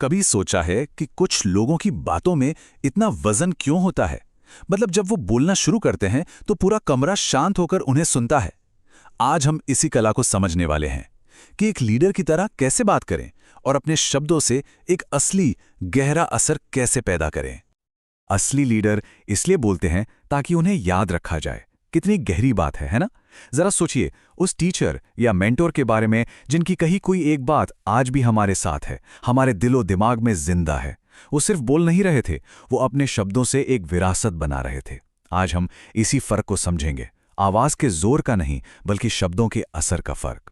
कभी सोचा है कि कुछ लोगों की बातों में इतना वजन क्यों होता है? मतलब जब वो बोलना शुरू करते हैं तो पूरा कमरा शांत होकर उन्हें सुनता है। आज हम इसी कला को समझने वाले हैं कि एक लीडर की तरह कैसे बात करें और अपने शब्दों से एक असली गहरा असर कैसे पैदा करें। असली लीडर इसलिए बोलते हैं ताकि उन्हें याद रखा जाए। कितनी गहरी बात है ना? जरा सोचिए उस टीचर या मेंटोर के बारे में जिनकी कही कोई एक बात आज भी हमारे साथ है, हमारे दिलो दिमाग में जिंदा है। वो सिर्फ बोल नहीं रहे थे, वो अपने शब्दों से एक विरासत बना रहे थे। आज हम इसी फर्क को समझेंगे, आवाज के जोर का नहीं बल्कि शब्दों के असर का फर्क।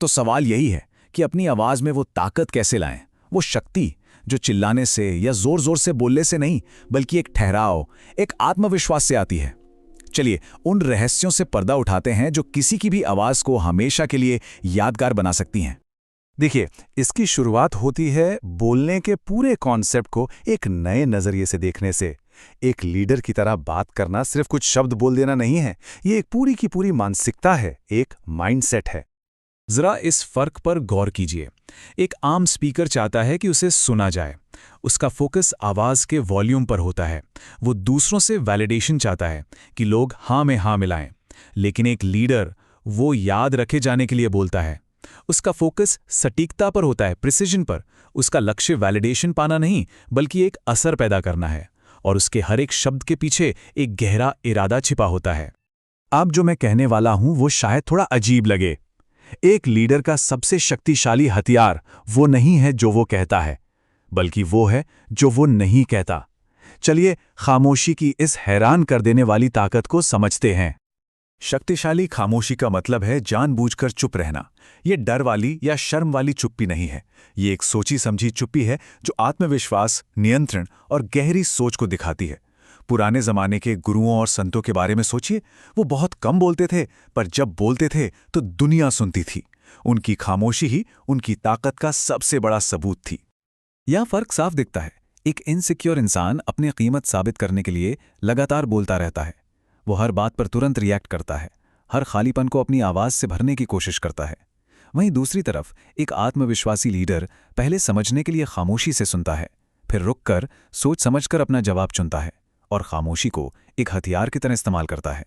तो सवाल यही है कि अपनी आवाज में वो ताकत कैसे लाएं, वो शक्ति जो चिल्लाने से या जोर जोर से बोलने से नहीं बल्कि एक ठहराव, एक आत्मविश्वास से आती है। चलिए उन रहस्यों से पर्दा उठाते हैं जो किसी की भी आवाज को हमेशा के लिए यादगार बना सकती हैं। देखिए, इसकी शुरुआत होती है बोलने के पूरे कॉन्सेप्ट को एक नए नजरिए से देखने से। एक लीडर की तरह बात करना सिर्फ कुछ शब्द बोल देना नहीं है, ये एक पूरी की पूरी मानसिकता है, एक माइंडसेट है। जरा इस फर्क पर गौर कीजिए। एक आम स्पीकर चाहता है कि उसे सुना जाए, उसका फोकस आवाज के वॉल्यूम पर होता है। वो दूसरों से वैलिडेशन चाहता है कि लोग हाँ में हाँ मिलाएं। लेकिन एक लीडर वो याद रखे जाने के लिए बोलता है। उसका फोकस सटीकता पर होता है, प्रिसिजन पर। उसका लक्ष्य वैलिडेशन पाना नहीं बल्कि एक असर पैदा करना है, और उसके हर एक शब्द के पीछे एक गहरा इरादा छिपा होता है। अब जो मैं कहने वाला हूं वो शायद थोड़ा अजीब लगे। एक लीडर का सबसे शक्तिशाली हथियार वो नहीं है जो वो कहता है, बल्कि वो है जो वो नहीं कहता। चलिए खामोशी की इस हैरान कर देने वाली ताकत को समझते हैं। शक्तिशाली खामोशी का मतलब है जानबूझकर चुप रहना। ये डर वाली या शर्म वाली चुप्पी नहीं है, ये एक सोची समझी चुप्पी है जो आत्मविश्वास, नियंत्रण और गहरी सोच को दिखाती है। पुराने जमाने के गुरुओं और संतों के बारे में सोचिए, वो बहुत कम बोलते थे, पर जब बोलते थे तो दुनिया सुनती थी। उनकी खामोशी ही उनकी ताकत का सबसे बड़ा सबूत थी। यह फर्क साफ दिखता है। एक इनसिक्योर इंसान अपनी कीमत साबित करने के लिए लगातार बोलता रहता है। वो हर बात पर तुरंत रिएक्ट करता है, हर खालीपन को अपनी आवाज से भरने की कोशिश करता है। वहीं दूसरी तरफ एक आत्मविश्वासी लीडर पहले समझने के लिए खामोशी से सुनता है, फिर रुककर सोच समझकर अपना जवाब चुनता है और खामोशी को एक हथियार की तरह इस्तेमाल करता है।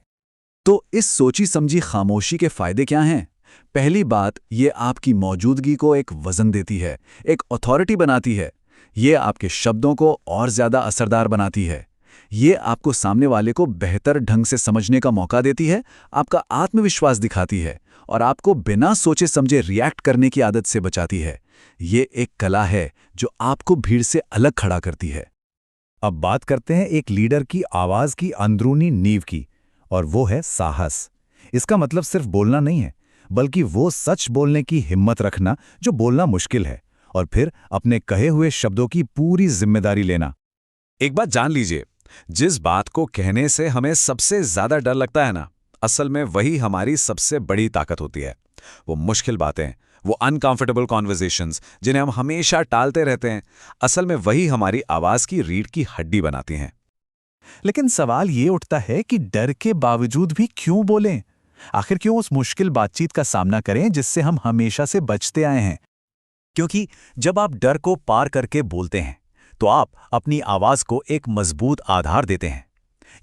तो इस सोची समझी खामोशी के फायदे क्या हैं? पहली बात, ये आपकी मौजूदगी को एक वजन देती है, एक अथॉरिटी बनाती है। ये आपके शब्दों को और ज्यादा असरदार बनाती है। ये आपको सामने वाले को बेहतर ढंग से समझने का मौका देती है, आपका आत्मविश्वास दिखाती है और आपको बिना सोचे समझे रिएक्ट करने की आदत से बचाती है। ये एक कला है जो आपको भीड़ से अलग खड़ा करती है। अब बात करते हैं एक लीडर की आवाज की अंदरूनी नींव की, और वो है साहस। इसका मतलब सिर्फ बोलना नहीं है, बल्कि वो सच बोलने की हिम्मत रखना जो बोलना मुश्किल है, और फिर अपने कहे हुए शब्दों की पूरी जिम्मेदारी लेना। एक बात जान लीजिए, जिस बात को कहने से हमें सबसे ज्यादा डर लगता है ना, असल में वही हमारी सबसे बड़ी ताकत होती है। वो मुश्किल बातें, वो अनकंफर्टेबल कॉन्वर्सेशंस जिन्हें हम हमेशा टालते रहते हैं, असल में वही हमारी आवाज की रीढ़ की हड्डी बनाती हैं। लेकिन सवाल ये उठता है कि डर के बावजूद भी क्यों बोलें? आखिर क्यों उस मुश्किल बातचीत का सामना करें जिससे हम हमेशा से बचते आए हैं? क्योंकि जब आप डर को पार करके बोलते हैं तो आप अपनी आवाज को एक मजबूत आधार देते हैं।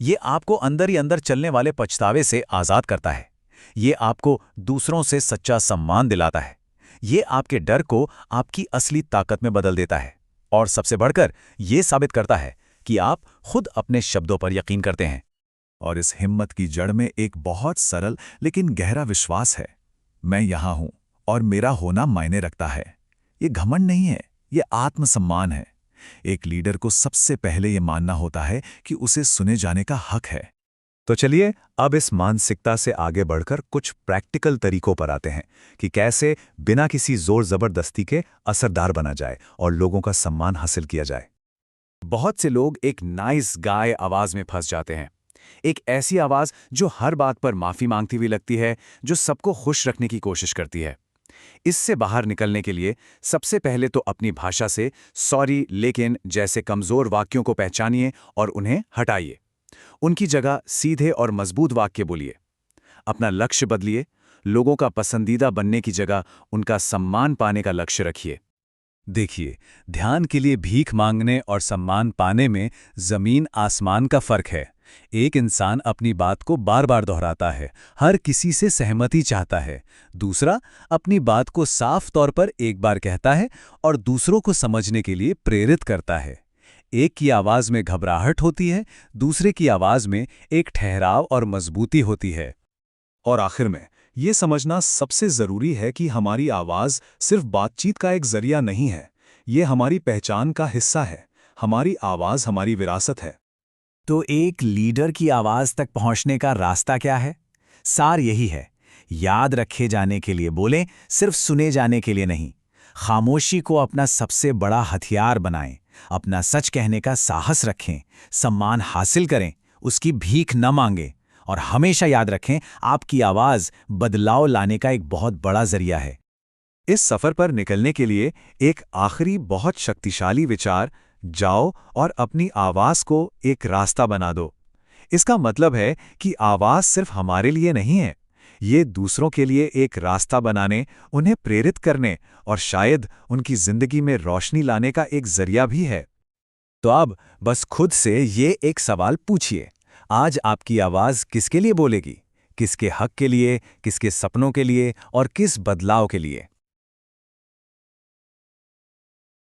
ये आपको अंदर ही अंदर चलने वाले पछतावे से आजाद करता है। ये आपको दूसरों से सच्चा सम्मान दिलाता है। ये आपके डर को आपकी असली ताकत में बदल देता है, और सबसे बढ़कर ये साबित करता है कि आप खुद अपने शब्दों पर यकीन करते हैं। और इस हिम्मत की जड़ में एक बहुत सरल लेकिन गहरा विश्वास है। मैं यहां हूं और मेरा होना मायने रखता है। ये घमंड नहीं है, ये आत्मसम्मान है। एक लीडर को सबसे पहले ये मानना होता है कि उसे सुने जाने का हक है। तो चलिए अब इस मानसिकता से आगे बढ़कर कुछ प्रैक्टिकल तरीकों पर आते हैं कि कैसे बिना किसी जोर जबरदस्ती के असरदार बना जाए और लोगों का सम्मान हासिल किया जाए। बहुत से लोग एक नाइस गाय आवाज में फंस जाते हैं। एक ऐसी आवाज जो हर बात पर माफी मांगती हुई लगती है, जो सबको खुश रखने की कोशिश करती है। इससे बाहर निकलने के लिए सबसे पहले तो अपनी भाषा से सॉरी लेकिन जैसे कमजोर वाक्यों को पहचानिए और उन्हें हटाइए। उनकी जगह सीधे और मजबूत वाक्य बोलिए। अपना लक्ष्य बदलिए। लोगों का पसंदीदा बनने की जगह उनका सम्मान पाने का लक्ष्य रखिए। देखिए, ध्यान के लिए भीख मांगने और सम्मान पाने में जमीन आसमान का फर्क है। एक इंसान अपनी बात को बार बार दोहराता है, हर किसी से सहमति चाहता है। दूसरा अपनी बात को साफ तौर पर एक बार कहता है और दूसरों को समझने के लिए प्रेरित करता है। एक की आवाज में घबराहट होती है, दूसरे की आवाज में एक ठहराव और मजबूती होती है। और आखिर में ये समझना सबसे जरूरी है कि हमारी आवाज सिर्फ बातचीत का एक जरिया नहीं है, ये हमारी पहचान का हिस्सा है। हमारी आवाज हमारी विरासत है। तो एक लीडर की आवाज तक पहुंचने का रास्ता क्या है? सार यही है, याद रखे जाने के लिए बोलें, सिर्फ सुने जाने के लिए नहीं। खामोशी को अपना सबसे बड़ा हथियार बनाएं, अपना सच कहने का साहस रखें, सम्मान हासिल करें, उसकी भीख न मांगें। और हमेशा याद रखें, आपकी आवाज बदलाव लाने का एक बहुत बड़ा जरिया है। इस सफर पर निकलने के लिए एक आखिरी बहुत शक्तिशाली विचार, जाओ और अपनी आवाज को एक रास्ता बना दो। इसका मतलब है कि आवाज सिर्फ हमारे लिए नहीं है, ये दूसरों के लिए एक रास्ता बनाने, उन्हें प्रेरित करने और शायद उनकी जिंदगी में रोशनी लाने का एक जरिया भी है। तो अब बस खुद से ये एक सवाल पूछिए, आज आपकी आवाज किसके लिए बोलेगी? किसके हक के लिए, किसके सपनों के लिए और किस बदलाव के लिए?